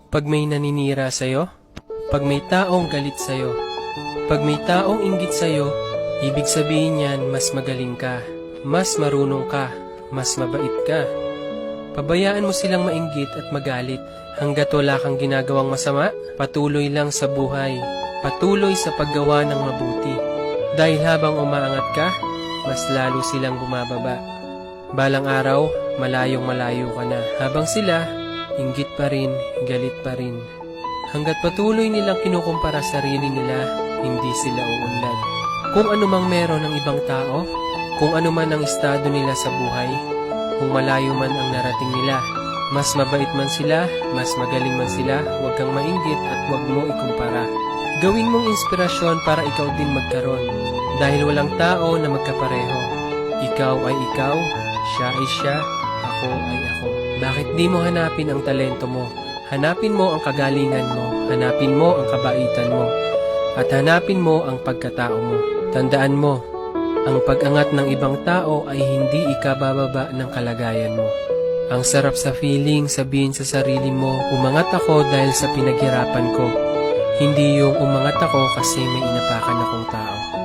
Pag may naninira sa'yo, pag may taong galit sa'yo, pag may taong inggit sa'yo, ibig sabihin niyan mas magaling ka, mas marunong ka, mas mabait ka. Pabayaan mo silang mainggit at magalit. Hanggat wala kang ginagawang masama, patuloy lang sa buhay, patuloy sa paggawa ng mabuti. Dahil habang umaangat ka, mas lalo silang bumababa. Balang araw, malayong malayo ka na. Habang sila, inggit pa rin, galit pa rin. Hanggat patuloy nilang kinukumpara sarili nila, hindi sila uunlad. Kung ano mang meron ng ibang tao, kung ano man ang estado nila sa buhay, kung malayo man ang narating nila, mas mabait man sila, mas magaling man sila, huwag kang mainggit at huwag mo ikumpara. Gawin mong inspirasyon para ikaw din magkaroon. Dahil walang tao na magkapareho. Ikaw ay ikaw, siya ay siya, ako ay ako. Bakit di mo hanapin ang talento mo? Hanapin mo ang kagalingan mo, hanapin mo ang kabaitan mo, at hanapin mo ang pagkatao mo. Tandaan mo, ang pag-angat ng ibang tao ay hindi ikabababa ng kalagayan mo. Ang sarap sa feeling sabihin sa sarili mo, umangat ako dahil sa pinaghirapan ko. Hindi yung umangat ako kasi may inapakan akong tao.